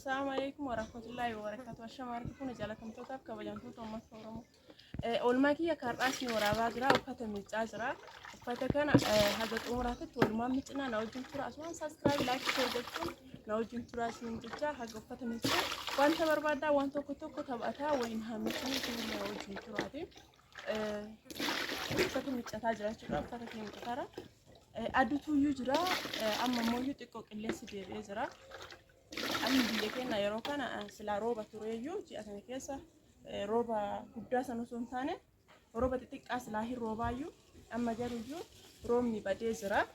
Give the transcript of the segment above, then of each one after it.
السلام عليكم ورحمة الله وبركاته. الشمارك كنا جالكم توتاب كبجانتو توماس فورمو. أول ما كي كارباسني ورابا جرا وفتة متجازرة وفتة كان هذا الأمورات تقول ما متنا نوجد ترى أسمان سبسكرايب لايك شير بكم نوجد ترى سين تجا هذا وفتة متنا وانت بربادا وانت كتوك تبعتها وينها متنا كنا نوجد ترى دي فتة متجازرة جرا فتة كي متجازرة أدوتو يجرا أما موجود يكوك اللي سدي بيجرا أنا بيجينا يروكنا سلا روبا تريو جي أثناء كيسة روبا قداسة نصون ثانية روبا تتك أصله روبا يو أما جريو رومي بدي زرا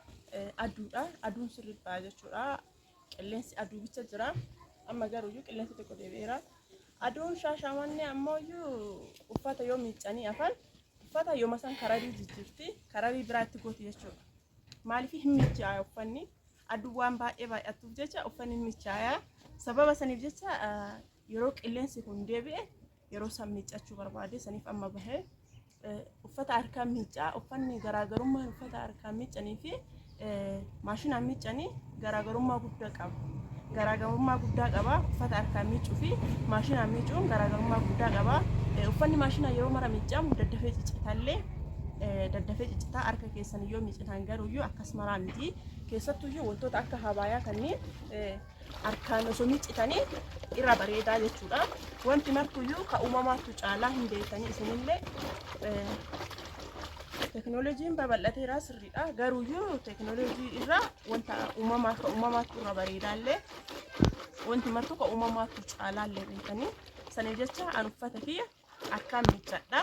أدون سرير باجة شراء اللينس أدو بيتجرا أما جريو اللينس تكودي بيرا أدون شاشاماني أما يو وفاتا يوم يتاني أفل وفاتا يوم مثلا كاري جيجيفتي كاري برات تقولي يشوا مالي فيه ميتجا وفني aduwwan baay'ee baay'atuuf jecha uffanni miichaaya sababa saniif jecha yeroo qilleensi kun deebi'e yeroo san miicachuu barbaade saniif amma bahee uffata harkaan miicaa uffanni garaagarummaa uffata harkaan miicanii fi maashinaan miicanii garaagarummaa guddaa qaba uffata harkaan miicuu fi maashinaan miicuun garaagarummaa guddaa qaba uffanni maashinaa yeroo mara miicamu daddafee ciccitaallee daddafee ciccitaa harka keessan yoo miicitan garuuyyuu akkas maraa miti keessattuyyuu wantoota akka habaayaa kanneen harkaan osoo miicitanii irra bareedaa jechuudha. Wanti martuyyuu ka uumamaatu caalaa hin beekanii isinillee teknooloojiin babal'ateera sirriidha. Garuuyyuu teknooloojii irraa wanta uumamaatu irra bareedaallee wanti martu ka uumamaatu caalaallee beekanii saniif jecha an uffata kiyya akkaan miicadha.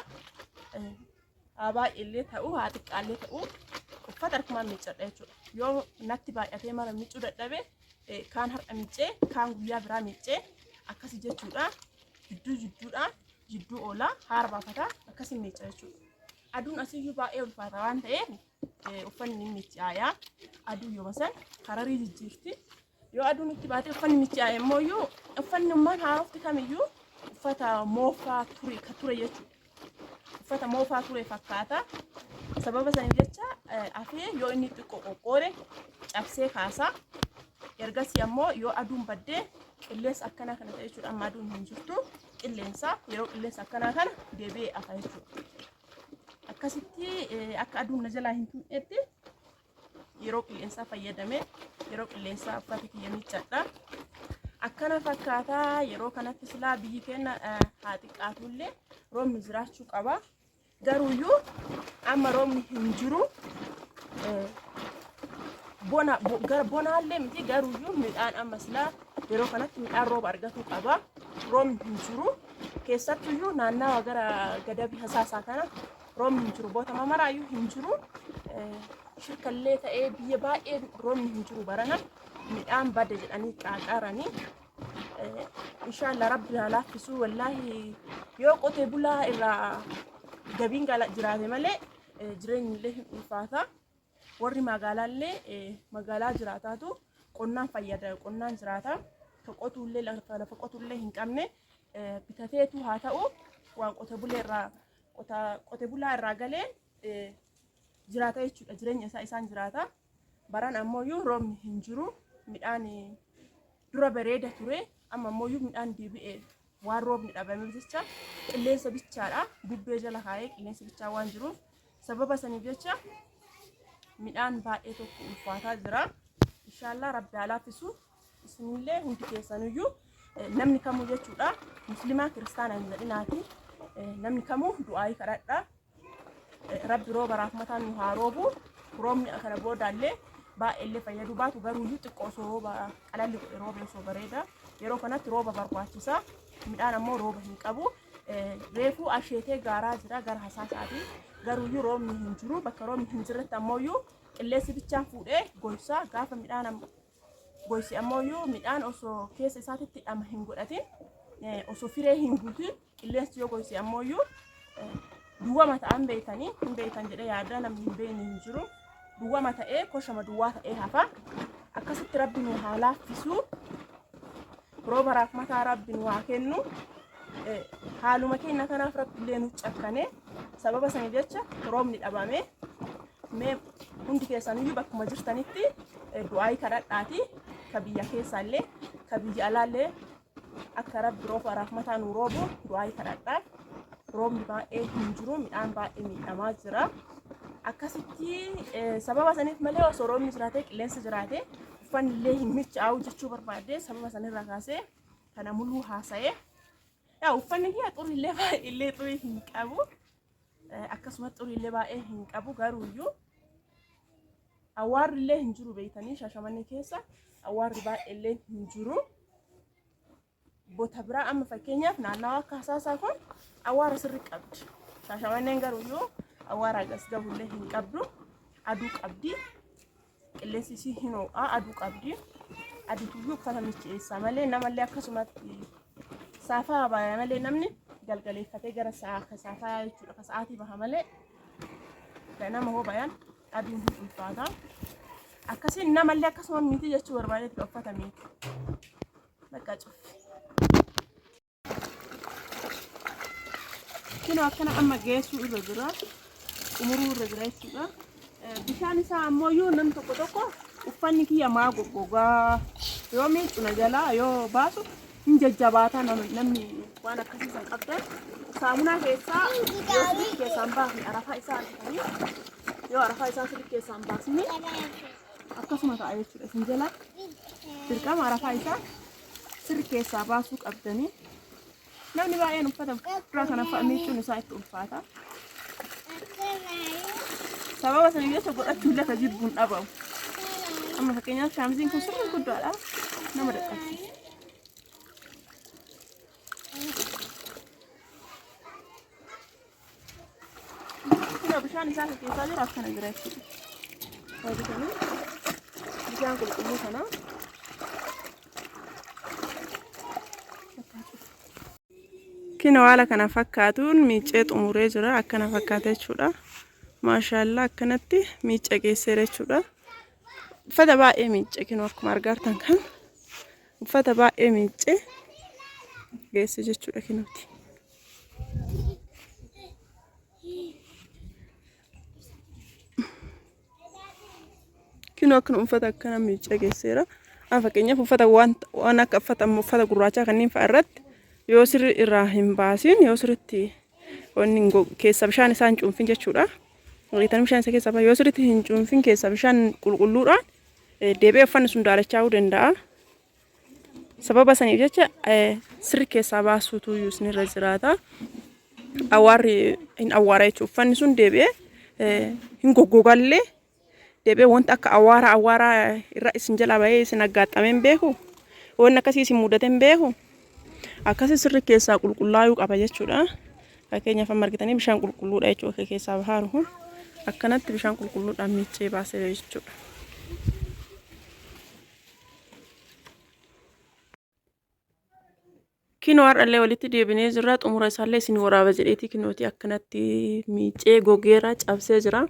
Abaa illee ta'u haa xiqqaallee ta'u uffata harkumaan miicadha jechuudha. Yoo natti baay'atee mara miicuu dadhabe kaan har'a miicee kaan guyyaa biraa miicee akkasii jechuudha. Jidduu oolaa haara baafataa akkasii miica jechuudha. Aduun asiyyuu baay'ee ulfaata waan ta'eef uffanni ni miicaayaa. Aduu yoo masan hararii jijjiirti. Yoo aduun itti baatee uffanni miicaaya immoo iyyuu uffanni ummaan haarofti kamiyyuu uffata moofaa ture jechuudha. Uffata moofaa ture fakkaata. Sababa saniif jecha afee yoo inni xiqqoo qoqqoore cabsee kaasaa ergasii ammoo yoo aduun baddee qilleensa akkanaa kana ta'e jechuudha. Amma aduun hin jirtu qilleensa yeroo qilleensa akkanaa kana deebi'ee afa jechuudha. Akkasitti akka aduun na jalaa hin tuqetti yeroo qilleensaa fayyadamee yeroo qilleensaa uffata kiyya miicadha. Akkana fakkaataa yeroo kanatti silaa biyyi keenya haa xiqqaatullee roobni jiraachuu qaba. Garuuyyuu amma roobni hin jiru bonaallee miti garuuyyuu midhaan amma silaa yeroo kanatti midhaan rooba argatu qaba. Roobni hin jiru keessattuyyuu naannawa gara gadabii hasaasaa kana roobni hin jiru bootama maraayyuu hin jiru shirkallee ta'ee biyya baay'ee roobni hin jiru barana midhaan badde jedhanii qaaqaranii inshallah rabbi haa laaffisu wallahi yoo qotee bulaa irraa gabiin jiraate malee jireenyi illee hin ulfaata. Warri magaalaallee magaalaa jiraataatu qonnaan fayyada qonnaan jiraata. Qotuullee lafa qotuullee hin qabne bitateetu haa ta'u waan qotee bulaa irraa galee jiraata jechuudha. Jireenya isaan jiraata. Baran ammoo roobni hin jiru midhaan dura bareeda ture amma ammoo midhaan deebi'ee waan roobni dhabame jecha qilleensa bichaadha. Bubbee jala kaayee qilleensa bichaa waan jiruuf sababa saniif jecha midhaan baay'ee tokko ulfaataa jira. Inshallah rabbi haa laaffisu isinillee hundi keessanuyyuu namni kamuu jechuudha. Muslimaa kiristaanaa hin jedhinaati. Namni kamuu du'aayii kadhadha. Rabbi rooba raafmataan nu haa roobu. Roobni kana boodaallee baay'eellee fayyadu baatu garuuyyuu xiqqoo osoo rooba qalalli godhe rooba osoo bareeda yeroo kanatti rooba barbaachisa. Midhaan ammoo rooba hin qabu. Reefuu asheetee gaaraa jira gara hasaasaati. Garuuyyuu roobni hin jiru bakka roobni hin jirretti ammoo qilleensi bichaan fuudhee goysaa gaafa midhaan goysi ammoo midhaan osoo keessa isaatitti dhama hin godhatin osoo firee hin guutin qilleensi yoo goysi ammoo duwwama ta'an beeytanii hin beeytan jedhee yaada namni hin beeyne hin jiru. Duwwama ta'ee koshama duwwaa ta'ee hafa. Akkasitti rabbi nu haa laaffisu. Rooba raafmataa rabbi nu haa kennu. Haaluma keenya kanaaf rabbi illee nu cakkane sababa saniif jecha roobni dhabame mee hundi keessaniyyuu bakkuma jirtanitti du'aayii kadhadhaati ka biyya keessaallee ka biyya alaallee akka rabbi rooba rahmataa nu roobu du'aa kadhadhaa. Roobni baay'ee hin jiru, midhaan baay'ee miidhamaa jira. Akkasitti sababa saniif malee osoo roobni jiraatee qilleensi jiraatee uffanni illee hin miicaa'u jechuu barbaadee sababa sanirraa kaasee kana mul'uu haasa'ee yaa uffanni kiyya xurii illee xurii hin qabu. Akkasumas xurii illee baay'ee hin qabu garuuyyuu awwaarri illee hin jiru beeytanii Shaashamannee keessa awwaarri baay'ee illee hin jiru. Bota biraa amma fakkeenyaaf naannawaa akka Hasaasaa kun awwaara sirrii qabdi. Shaashamanneen garuuyyuu awwaara gas gahullee hin qabdu. Aduu qabdi. Qilleensi isii hin ho'a aduu qabdi. Aduutuyyuu uffata miicceessa malee namallee akkasumatti saafaa baaya malee namni galgaleeffatee gara saafaa jechuudha ka sa'aatii baha malee nama hoo bayan aduun hin ulfaata. Akkasiin namallee akkasuma miti jechuu barbaadetti uffata miti. Bakka cuffi. Kino akkana amma geessuu irra jira. Umuruu irra jira jechuudha. Bishaan isaa ammoo yoo namni tokko uffanni kiyya maa goggogaa yoo miicuna jalaa yoo baasu hin jajjabaata namni waan akkasii san qabdan saamunaa keessaa yoo sirrii keessaan baasni arafaa isaa argitanii yoo arafaa isaa sirrii keessaan baasni akkasuma ta'a jechuudha. Isin jala dirqama arafaa isaa sirrii keessaa baasuu qabdanii. Namni baay'een uffata biraa kana fa'a miicuun isaa itti ulfaata. Sababa saniif jecha godhachuu illee tajibbuun dhabamu. Amma fakkeenyaaf shaamiziin kun sirrii guddaadha. Nama dadhabsiisa. Kino bishaan isaa keessaa jiru akkana jira jechuudha. Hojjetanii bishaan qulqulluu kana kino haala kana fakkaatuun miiccee xumuree jira. Akkana fakkaata jechuudha. Maashaallah akkanatti miicce geesseera jechuudha. Uffata baay'ee miicce kino akkuma argartan kan uffata baay'ee miicce geesse jechuudha kinooti. Kino akkana uffata akkana miicce geesseera. Fakkeenyaaf uffata waan akka uffata gurraachaa kanneen fa'a irratti yoo sirri irraa hin baasin yoo sirritti wanni keessa bishaan isaa hin cuunfin jechuudha. Waliin bishaan isa keessa yoo sirritti hin cuunfin keessa bishaan qulqulluudhaan deebi'ee uffanni sun daalachaa'uu danda'a. Sababa saniif jecha sirri keessaa baasuutu isinirra jiraata. Awwaarri hin awwaara jechuudha. Uffanni sun deebi'ee hin goggogallee deebi'ee wanta akka awwaara irra isin jala bahee isin aggaxxameen beeku wanni akkasii isin mudateen beeku. Akkasii sirri keessaa qulqullaa'uu qaba jechuudha. Fakkeenyaaf amma argitanii bishaan qulqulluudha jechuudha keessaa bahaaru kun akkanatti bishaan qulqulluudhaan miiccee baasee jechuudha. Kinoo har'allee walitti deebinee jira. Xumura isaallee isin waraaba jedheeti kinooti akkanatti miiccee gogeera cabsee jira.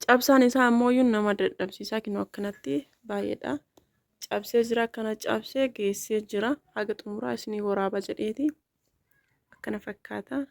Cabsaan isaa ammoo nama dadhabsiisaa kinoo akkanatti baay'eedha. Cabsee jira akkana cabsee geessee jira. Haga xumuraa isin waraaba jedheeti akkana fakkaata.